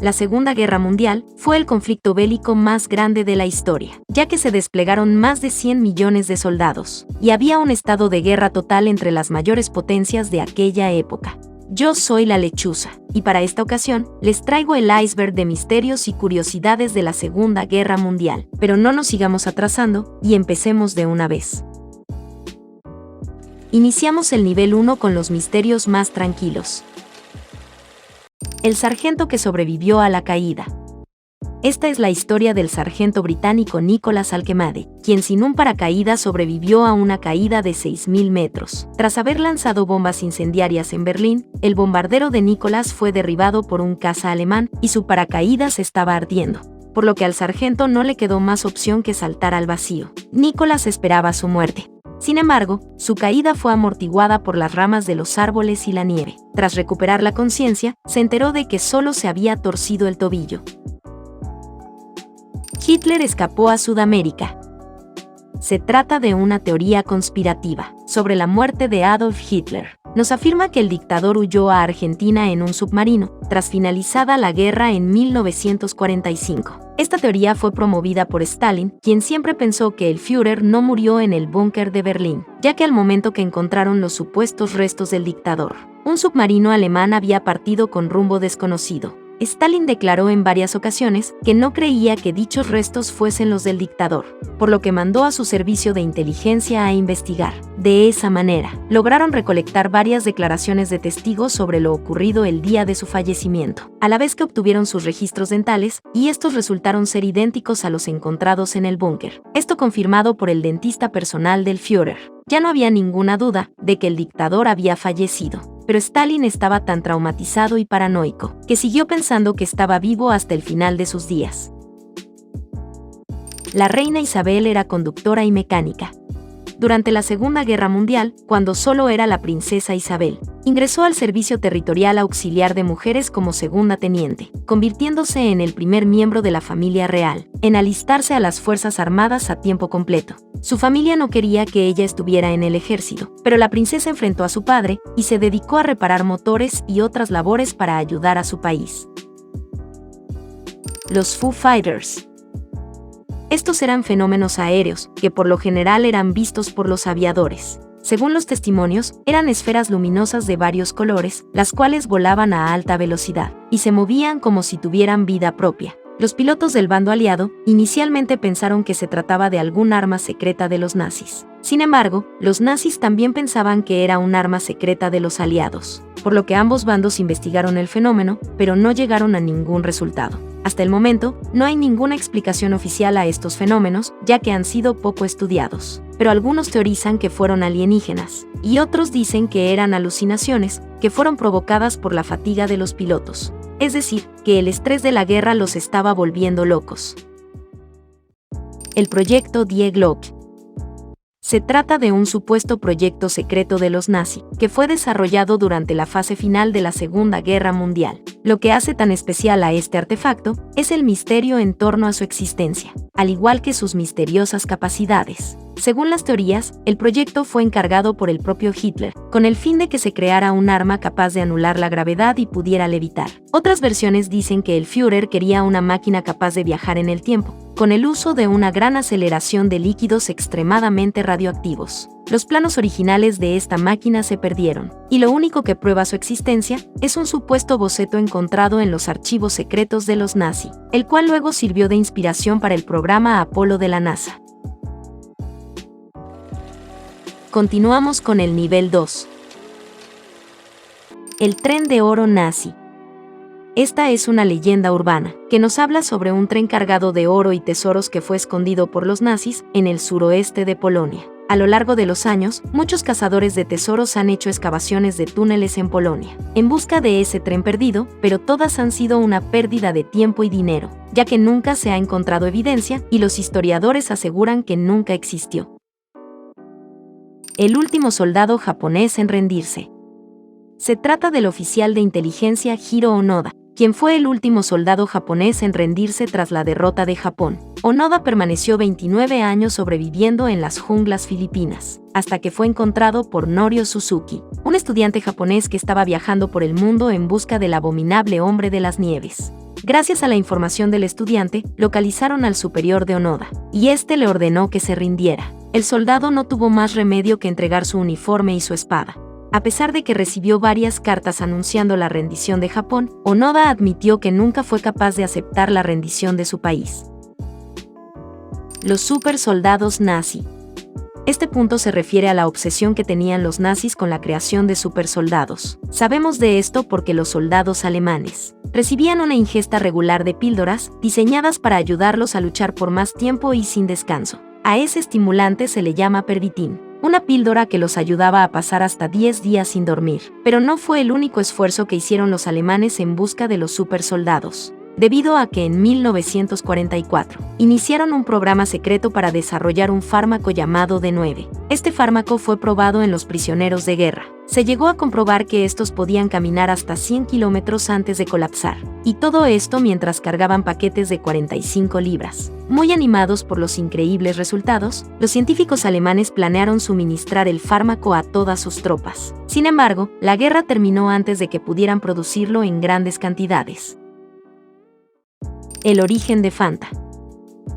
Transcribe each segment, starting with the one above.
La Segunda Guerra Mundial fue el conflicto bélico más grande de la historia, ya que se desplegaron más de 100 millones de soldados, y había un estado de guerra total entre las mayores potencias de aquella época. Yo soy la Lechuza, y para esta ocasión les traigo el iceberg de misterios y curiosidades de la Segunda Guerra Mundial. Pero no nos sigamos atrasando y empecemos de una vez. Iniciamos el nivel 1 con los misterios más tranquilos. El sargento que sobrevivió a la caída. Esta es la historia del sargento británico Nicholas Alkemade, quien sin un paracaídas sobrevivió a una caída de 6.000 metros. Tras haber lanzado bombas incendiarias en Berlín, el bombardero de Nicholas fue derribado por un caza alemán y su paracaídas estaba ardiendo, por lo que al sargento no le quedó más opción que saltar al vacío. Nicholas esperaba su muerte. Sin embargo, su caída fue amortiguada por las ramas de los árboles y la nieve. Tras recuperar la conciencia, se enteró de que solo se había torcido el tobillo. Hitler escapó a Sudamérica. Se trata de una teoría conspirativa sobre la muerte de Adolf Hitler. Nos afirma que el dictador huyó a Argentina en un submarino, tras finalizada la guerra en 1945. Esta teoría fue promovida por Stalin, quien siempre pensó que el Führer no murió en el búnker de Berlín, ya que al momento que encontraron los supuestos restos del dictador, un submarino alemán había partido con rumbo desconocido. Stalin declaró en varias ocasiones que no creía que dichos restos fuesen los del dictador, por lo que mandó a su servicio de inteligencia a investigar. De esa manera, lograron recolectar varias declaraciones de testigos sobre lo ocurrido el día de su fallecimiento, a la vez que obtuvieron sus registros dentales, y estos resultaron ser idénticos a los encontrados en el búnker. Esto confirmado por el dentista personal del Führer. Ya no había ninguna duda de que el dictador había fallecido, pero Stalin estaba tan traumatizado y paranoico que siguió pensando que estaba vivo hasta el final de sus días. La reina Isabel era conductora y mecánica. Durante la Segunda Guerra Mundial, cuando solo era la princesa Isabel, ingresó al Servicio Territorial Auxiliar de Mujeres como segunda teniente, convirtiéndose en el primer miembro de la familia real en alistarse a las Fuerzas Armadas a tiempo completo. Su familia no quería que ella estuviera en el ejército, pero la princesa enfrentó a su padre y se dedicó a reparar motores y otras labores para ayudar a su país. Los Foo Fighters. Estos eran fenómenos aéreos, que por lo general eran vistos por los aviadores. Según los testimonios, eran esferas luminosas de varios colores, las cuales volaban a alta velocidad, y se movían como si tuvieran vida propia. Los pilotos del bando aliado inicialmente pensaron que se trataba de algún arma secreta de los nazis. Sin embargo, los nazis también pensaban que era un arma secreta de los aliados, por lo que ambos bandos investigaron el fenómeno, pero no llegaron a ningún resultado. Hasta el momento, no hay ninguna explicación oficial a estos fenómenos, ya que han sido poco estudiados. Pero algunos teorizan que fueron alienígenas, y otros dicen que eran alucinaciones, que fueron provocadas por la fatiga de los pilotos. Es decir, que el estrés de la guerra los estaba volviendo locos. El proyecto Die Glocke. Se trata de un supuesto proyecto secreto de los nazis, que fue desarrollado durante la fase final de la Segunda Guerra Mundial. Lo que hace tan especial a este artefacto es el misterio en torno a su existencia, al igual que sus misteriosas capacidades. Según las teorías, el proyecto fue encargado por el propio Hitler, con el fin de que se creara un arma capaz de anular la gravedad y pudiera levitar. Otras versiones dicen que el Führer quería una máquina capaz de viajar en el tiempo, con el uso de una gran aceleración de líquidos extremadamente radioactivos. Los planos originales de esta máquina se perdieron, y lo único que prueba su existencia es un supuesto boceto encontrado en los archivos secretos de los nazis, el cual luego sirvió de inspiración para el programa Apolo de la NASA. Continuamos con el nivel 2. El tren de oro nazi. Esta es una leyenda urbana, que nos habla sobre un tren cargado de oro y tesoros que fue escondido por los nazis en el suroeste de Polonia. A lo largo de los años, muchos cazadores de tesoros han hecho excavaciones de túneles en Polonia, en busca de ese tren perdido, pero todas han sido una pérdida de tiempo y dinero, ya que nunca se ha encontrado evidencia y los historiadores aseguran que nunca existió. El último soldado japonés en rendirse. Se trata del oficial de inteligencia Hiro Onoda, quien fue el último soldado japonés en rendirse tras la derrota de Japón. Onoda permaneció 29 años sobreviviendo en las junglas filipinas, hasta que fue encontrado por Norio Suzuki, un estudiante japonés que estaba viajando por el mundo en busca del abominable hombre de las nieves. Gracias a la información del estudiante, localizaron al superior de Onoda, y este le ordenó que se rindiera. El soldado no tuvo más remedio que entregar su uniforme y su espada. A pesar de que recibió varias cartas anunciando la rendición de Japón, Onoda admitió que nunca fue capaz de aceptar la rendición de su país. Los supersoldados nazi. Este punto se refiere a la obsesión que tenían los nazis con la creación de supersoldados. Sabemos de esto porque los soldados alemanes recibían una ingesta regular de píldoras diseñadas para ayudarlos a luchar por más tiempo y sin descanso. A ese estimulante se le llama pervitin, una píldora que los ayudaba a pasar hasta 10 días sin dormir. Pero no fue el único esfuerzo que hicieron los alemanes en busca de los supersoldados, debido a que en 1944 iniciaron un programa secreto para desarrollar un fármaco llamado D9. Este fármaco fue probado en los prisioneros de guerra. Se llegó a comprobar que estos podían caminar hasta 100 kilómetros antes de colapsar, y todo esto mientras cargaban paquetes de 45 libras. Muy animados por los increíbles resultados, los científicos alemanes planearon suministrar el fármaco a todas sus tropas. Sin embargo, la guerra terminó antes de que pudieran producirlo en grandes cantidades. El origen de Fanta.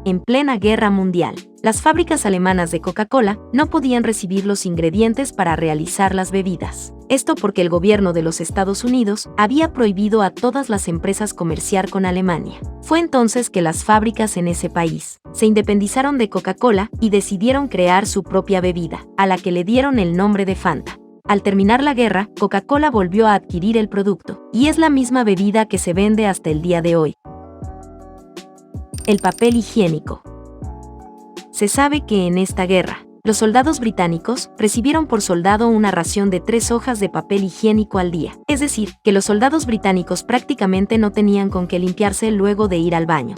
En plena guerra mundial, las fábricas alemanas de Coca-Cola no podían recibir los ingredientes para realizar las bebidas. Esto porque el gobierno de los Estados Unidos había prohibido a todas las empresas comerciar con Alemania. Fue entonces que las fábricas en ese país se independizaron de Coca-Cola y decidieron crear su propia bebida, a la que le dieron el nombre de Fanta. Al terminar la guerra, Coca-Cola volvió a adquirir el producto, y es la misma bebida que se vende hasta el día de hoy. El papel higiénico. Se sabe que en esta guerra, los soldados británicos recibieron por soldado una ración de 3 hojas de papel higiénico al día. Es decir, que los soldados británicos prácticamente no tenían con qué limpiarse luego de ir al baño.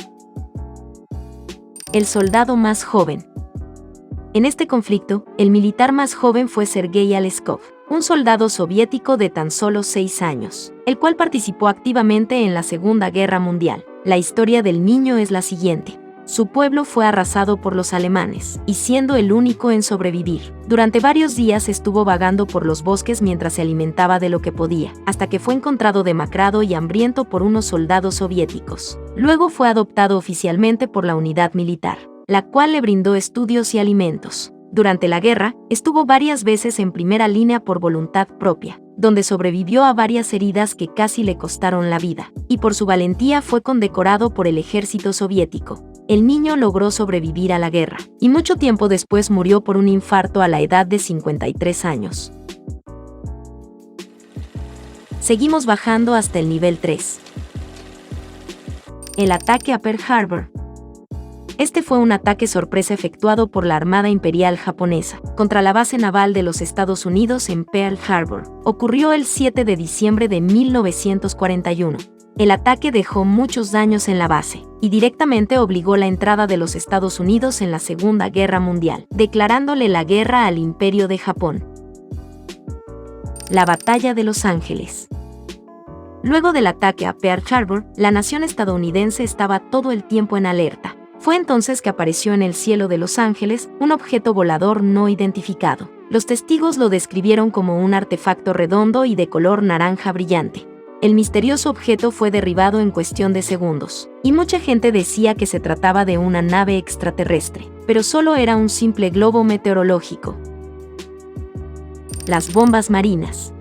El soldado más joven. En este conflicto, el militar más joven fue Sergei Aleskov, un soldado soviético de tan solo 6 años, el cual participó activamente en la Segunda Guerra Mundial. La historia del niño es la siguiente. Su pueblo fue arrasado por los alemanes, y siendo el único en sobrevivir, durante varios días estuvo vagando por los bosques mientras se alimentaba de lo que podía, hasta que fue encontrado demacrado y hambriento por unos soldados soviéticos. Luego fue adoptado oficialmente por la unidad militar, la cual le brindó estudios y alimentos. Durante la guerra, estuvo varias veces en primera línea por voluntad propia, donde sobrevivió a varias heridas que casi le costaron la vida, y por su valentía fue condecorado por el ejército soviético. El niño logró sobrevivir a la guerra, y mucho tiempo después murió por un infarto a la edad de 53 años. Seguimos bajando hasta el nivel 3. El ataque a Pearl Harbor. Este fue un ataque sorpresa efectuado por la Armada Imperial japonesa contra la base naval de los Estados Unidos en Pearl Harbor. Ocurrió el 7 de diciembre de 1941. El ataque dejó muchos daños en la base y directamente obligó la entrada de los Estados Unidos en la Segunda Guerra Mundial, declarándole la guerra al Imperio de Japón. La Batalla de Los Ángeles. Luego del ataque a Pearl Harbor, la nación estadounidense estaba todo el tiempo en alerta. Fue entonces que apareció en el cielo de Los Ángeles un objeto volador no identificado. Los testigos lo describieron como un artefacto redondo y de color naranja brillante. El misterioso objeto fue derribado en cuestión de segundos, y mucha gente decía que se trataba de una nave extraterrestre, pero solo era un simple globo meteorológico. Las bombas marinas.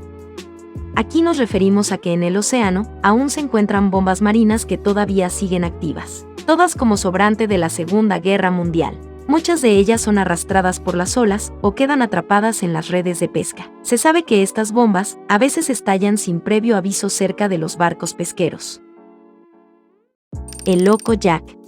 Aquí nos referimos a que en el océano aún se encuentran bombas marinas que todavía siguen activas, todas como sobrante de la Segunda Guerra Mundial. Muchas de ellas son arrastradas por las olas o quedan atrapadas en las redes de pesca. Se sabe que estas bombas a veces estallan sin previo aviso cerca de los barcos pesqueros. El Loco Jack.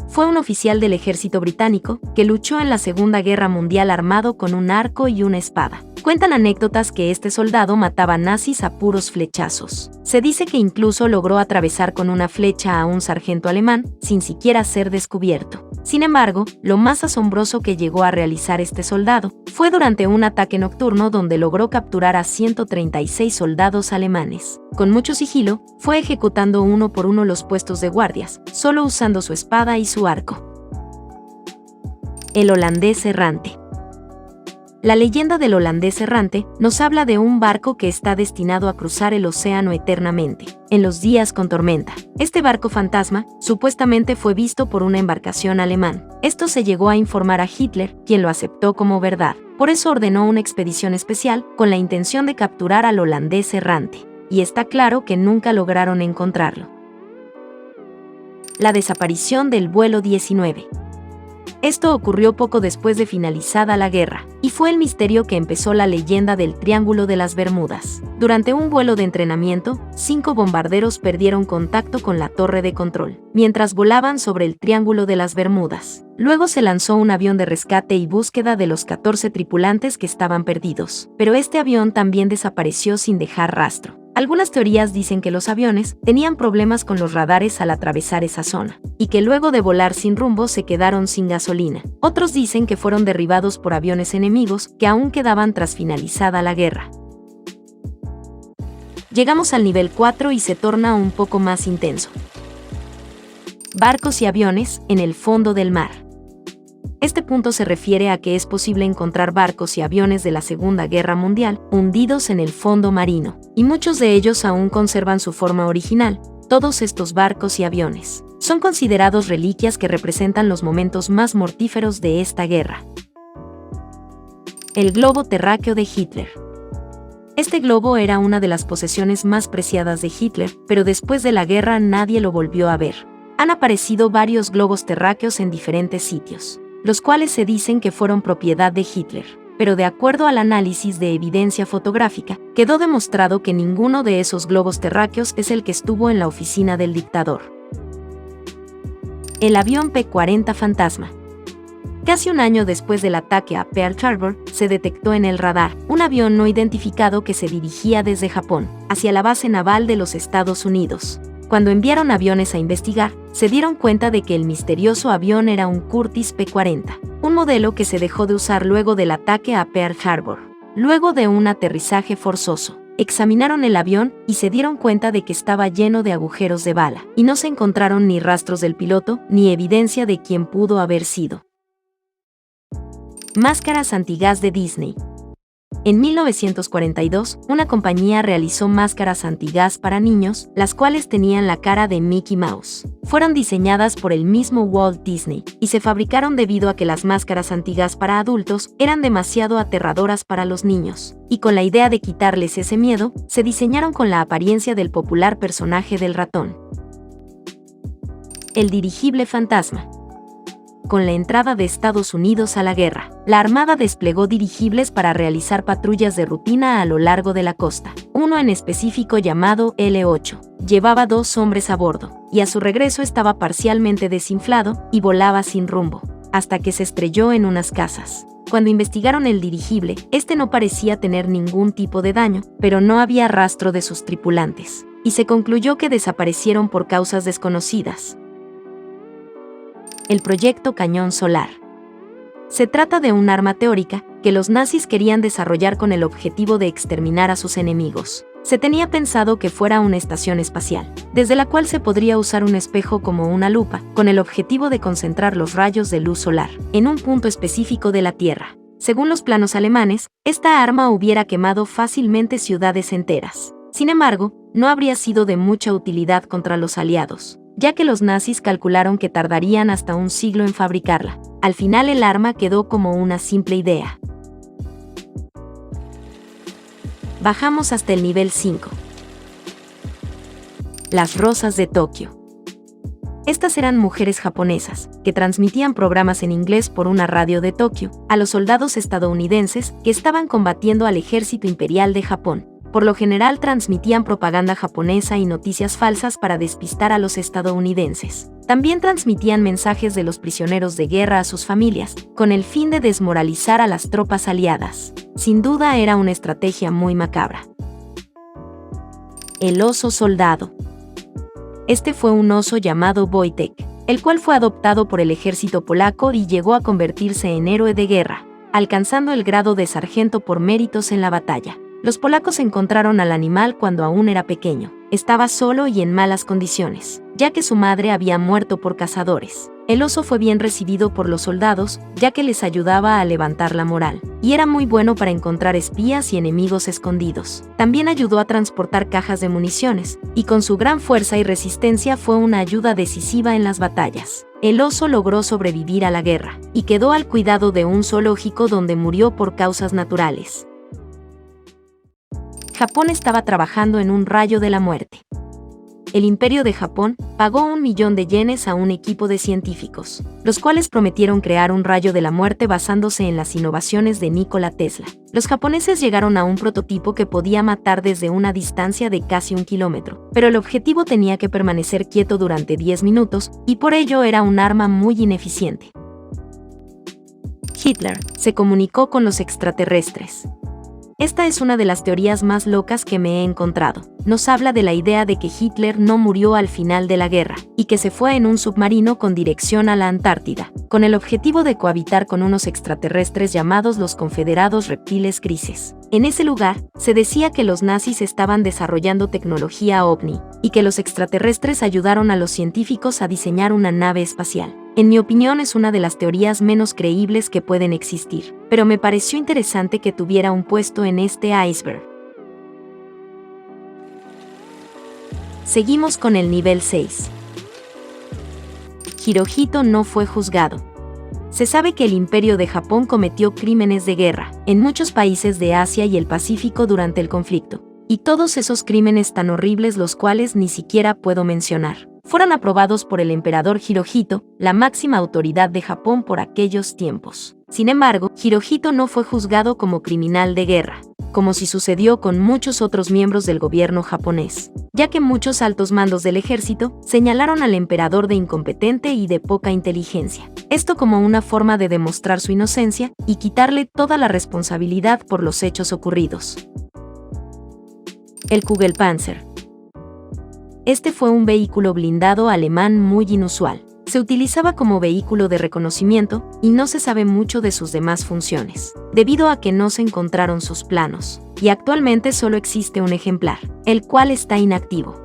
Fue un oficial del ejército británico que luchó en la Segunda Guerra Mundial armado con un arco y una espada. Cuentan anécdotas que este soldado mataba nazis a puros flechazos. Se dice que incluso logró atravesar con una flecha a un sargento alemán sin siquiera ser descubierto. Sin embargo, lo más asombroso que llegó a realizar este soldado fue durante un ataque nocturno donde logró capturar a 136 soldados alemanes. Con mucho sigilo, fue ejecutando uno por uno los puestos de guardias, solo usando su espada y su arco. El holandés errante. La leyenda del holandés errante nos habla de un barco que está destinado a cruzar el océano eternamente, en los días con tormenta. Este barco fantasma, supuestamente fue visto por una embarcación alemán. Esto se llegó a informar a Hitler, quien lo aceptó como verdad. Por eso ordenó una expedición especial con la intención de capturar al holandés errante. Y está claro que nunca lograron encontrarlo. La desaparición del vuelo 19. Esto ocurrió poco después de finalizada la guerra, y fue el misterio que empezó la leyenda del Triángulo de las Bermudas. Durante un vuelo de entrenamiento, 5 bombarderos perdieron contacto con la torre de control, mientras volaban sobre el Triángulo de las Bermudas. Luego se lanzó un avión de rescate y búsqueda de los 14 tripulantes que estaban perdidos, pero este avión también desapareció sin dejar rastro. Algunas teorías dicen que los aviones tenían problemas con los radares al atravesar esa zona, y que luego de volar sin rumbo se quedaron sin gasolina. Otros dicen que fueron derribados por aviones enemigos que aún quedaban tras finalizada la guerra. Llegamos al nivel 4 y se torna un poco más intenso. Barcos y aviones en el fondo del mar. Este punto se refiere a que es posible encontrar barcos y aviones de la Segunda Guerra Mundial hundidos en el fondo marino, y muchos de ellos aún conservan su forma original. Todos estos barcos y aviones son considerados reliquias que representan los momentos más mortíferos de esta guerra. El globo terráqueo de Hitler. Este globo era una de las posesiones más preciadas de Hitler, pero después de la guerra nadie lo volvió a ver. Han aparecido varios globos terráqueos en diferentes sitios, los cuales se dicen que fueron propiedad de Hitler, pero de acuerdo al análisis de evidencia fotográfica, quedó demostrado que ninguno de esos globos terráqueos es el que estuvo en la oficina del dictador. El avión P-40 fantasma. Casi un año después del ataque a Pearl Harbor, se detectó en el radar un avión no identificado que se dirigía desde Japón hacia la base naval de los Estados Unidos. Cuando enviaron aviones a investigar, se dieron cuenta de que el misterioso avión era un Curtiss P-40, un modelo que se dejó de usar luego del ataque a Pearl Harbor. Luego de un aterrizaje forzoso, examinaron el avión y se dieron cuenta de que estaba lleno de agujeros de bala, y no se encontraron ni rastros del piloto ni evidencia de quién pudo haber sido. Máscaras antigás de Disney. En 1942, una compañía realizó máscaras antigás para niños, las cuales tenían la cara de Mickey Mouse. Fueron diseñadas por el mismo Walt Disney, y se fabricaron debido a que las máscaras antigás para adultos eran demasiado aterradoras para los niños, y con la idea de quitarles ese miedo, se diseñaron con la apariencia del popular personaje del ratón. El dirigible fantasma. Con la entrada de Estados Unidos a la guerra, la Armada desplegó dirigibles para realizar patrullas de rutina a lo largo de la costa. Uno en específico llamado L-8 llevaba 2 hombres a bordo, y a su regreso estaba parcialmente desinflado y volaba sin rumbo, hasta que se estrelló en unas casas. Cuando investigaron el dirigible, este no parecía tener ningún tipo de daño, pero no había rastro de sus tripulantes, y se concluyó que desaparecieron por causas desconocidas. El proyecto Cañón Solar. Se trata de un arma teórica que los nazis querían desarrollar con el objetivo de exterminar a sus enemigos. Se tenía pensado que fuera una estación espacial, desde la cual se podría usar un espejo como una lupa, con el objetivo de concentrar los rayos de luz solar en un punto específico de la Tierra. Según los planos alemanes, esta arma hubiera quemado fácilmente ciudades enteras. Sin embargo, no habría sido de mucha utilidad contra los aliados, ya que los nazis calcularon que tardarían hasta un siglo en fabricarla. Al final el arma quedó como una simple idea. Bajamos hasta el nivel 5. Las Rosas de Tokio. Estas eran mujeres japonesas, que transmitían programas en inglés por una radio de Tokio, a los soldados estadounidenses que estaban combatiendo al ejército imperial de Japón. Por lo general transmitían propaganda japonesa y noticias falsas para despistar a los estadounidenses. También transmitían mensajes de los prisioneros de guerra a sus familias, con el fin de desmoralizar a las tropas aliadas. Sin duda era una estrategia muy macabra. El oso soldado. Este fue un oso llamado Wojtek, el cual fue adoptado por el ejército polaco y llegó a convertirse en héroe de guerra, alcanzando el grado de sargento por méritos en la batalla. Los polacos encontraron al animal cuando aún era pequeño. Estaba solo y en malas condiciones, ya que su madre había muerto por cazadores. El oso fue bien recibido por los soldados, ya que les ayudaba a levantar la moral, y era muy bueno para encontrar espías y enemigos escondidos. También ayudó a transportar cajas de municiones, y con su gran fuerza y resistencia fue una ayuda decisiva en las batallas. El oso logró sobrevivir a la guerra, y quedó al cuidado de un zoológico donde murió por causas naturales. Japón estaba trabajando en un rayo de la muerte. El Imperio de Japón pagó 1.000.000 de yenes a un equipo de científicos, los cuales prometieron crear un rayo de la muerte basándose en las innovaciones de Nikola Tesla. Los japoneses llegaron a un prototipo que podía matar desde una distancia de casi 1 kilómetro, pero el objetivo tenía que permanecer quieto durante 10 minutos, y por ello era un arma muy ineficiente. Hitler se comunicó con los extraterrestres. Esta es una de las teorías más locas que me he encontrado. Nos habla de la idea de que Hitler no murió al final de la guerra, y que se fue en un submarino con dirección a la Antártida, con el objetivo de cohabitar con unos extraterrestres llamados los Confederados Reptiles Grises. En ese lugar, se decía que los nazis estaban desarrollando tecnología ovni, y que los extraterrestres ayudaron a los científicos a diseñar una nave espacial. En mi opinión es una de las teorías menos creíbles que pueden existir, pero me pareció interesante que tuviera un puesto en este iceberg. Seguimos con el nivel 6. Hirohito no fue juzgado. Se sabe que el Imperio de Japón cometió crímenes de guerra en muchos países de Asia y el Pacífico durante el conflicto, y todos esos crímenes tan horribles los cuales ni siquiera puedo mencionar, fueron aprobados por el emperador Hirohito, la máxima autoridad de Japón por aquellos tiempos. Sin embargo, Hirohito no fue juzgado como criminal de guerra, como si sucedió con muchos otros miembros del gobierno japonés, ya que muchos altos mandos del ejército señalaron al emperador de incompetente y de poca inteligencia. Esto como una forma de demostrar su inocencia y quitarle toda la responsabilidad por los hechos ocurridos. El Kugelpanzer. Este fue un vehículo blindado alemán muy inusual. Se utilizaba como vehículo de reconocimiento y no se sabe mucho de sus demás funciones, debido a que no se encontraron sus planos, y actualmente solo existe un ejemplar, el cual está inactivo.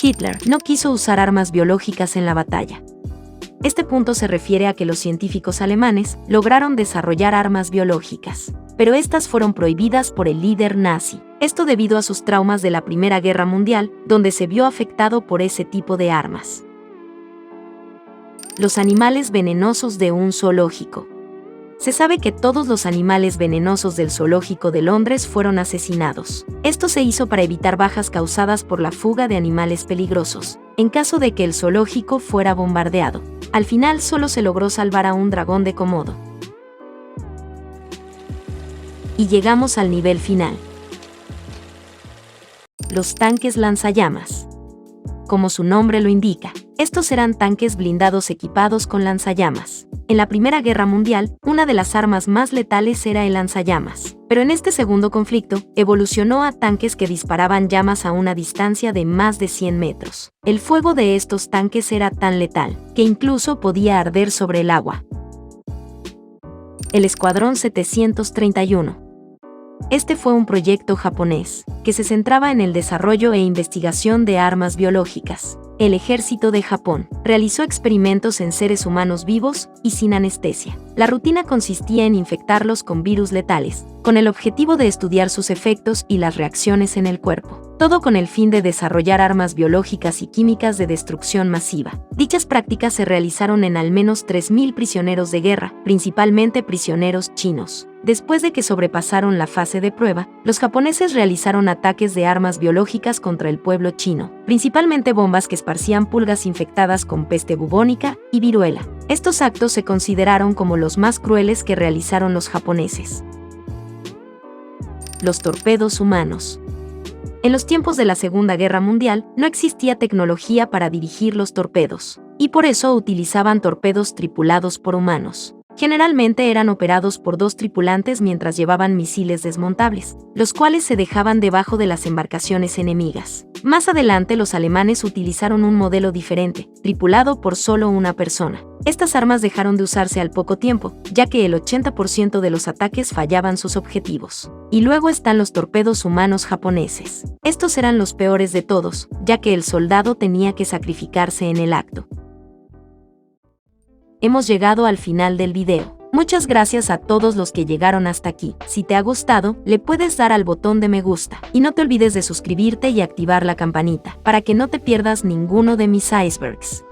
Hitler no quiso usar armas biológicas en la batalla. Este punto se refiere a que los científicos alemanes lograron desarrollar armas biológicas, pero estas fueron prohibidas por el líder nazi. Esto debido a sus traumas de la Primera Guerra Mundial, donde se vio afectado por ese tipo de armas. Los animales venenosos de un zoológico. Se sabe que todos los animales venenosos del zoológico de Londres fueron asesinados. Esto se hizo para evitar bajas causadas por la fuga de animales peligrosos, en caso de que el zoológico fuera bombardeado. Al final solo se logró salvar a un dragón de Komodo. Y llegamos al nivel final. Los tanques lanzallamas. Como su nombre lo indica, estos eran tanques blindados equipados con lanzallamas. En la Primera Guerra Mundial, una de las armas más letales era el lanzallamas, pero en este segundo conflicto, evolucionó a tanques que disparaban llamas a una distancia de más de 100 metros. El fuego de estos tanques era tan letal, que incluso podía arder sobre el agua. El Escuadrón 731. Este fue un proyecto japonés, que se centraba en el desarrollo e investigación de armas biológicas. El ejército de Japón realizó experimentos en seres humanos vivos y sin anestesia. La rutina consistía en infectarlos con virus letales, con el objetivo de estudiar sus efectos y las reacciones en el cuerpo. Todo con el fin de desarrollar armas biológicas y químicas de destrucción masiva. Dichas prácticas se realizaron en al menos 3.000 prisioneros de guerra, principalmente prisioneros chinos. Después de que sobrepasaron la fase de prueba, los japoneses realizaron ataques de armas biológicas contra el pueblo chino, principalmente bombas que esparcían pulgas infectadas con peste bubónica y viruela. Estos actos se consideraron como los más crueles que realizaron los japoneses. Los torpedos humanos. En los tiempos de la Segunda Guerra Mundial, no existía tecnología para dirigir los torpedos, y por eso utilizaban torpedos tripulados por humanos. Generalmente eran operados por 2 tripulantes mientras llevaban misiles desmontables, los cuales se dejaban debajo de las embarcaciones enemigas. Más adelante los alemanes utilizaron un modelo diferente, tripulado por solo una persona. Estas armas dejaron de usarse al poco tiempo, ya que el 80% de los ataques fallaban sus objetivos. Y luego están los torpedos humanos japoneses. Estos eran los peores de todos, ya que el soldado tenía que sacrificarse en el acto. Hemos llegado al final del video. Muchas gracias a todos los que llegaron hasta aquí. Si te ha gustado, le puedes dar al botón de me gusta. Y no te olvides de suscribirte y activar la campanita, para que no te pierdas ninguno de mis icebergs.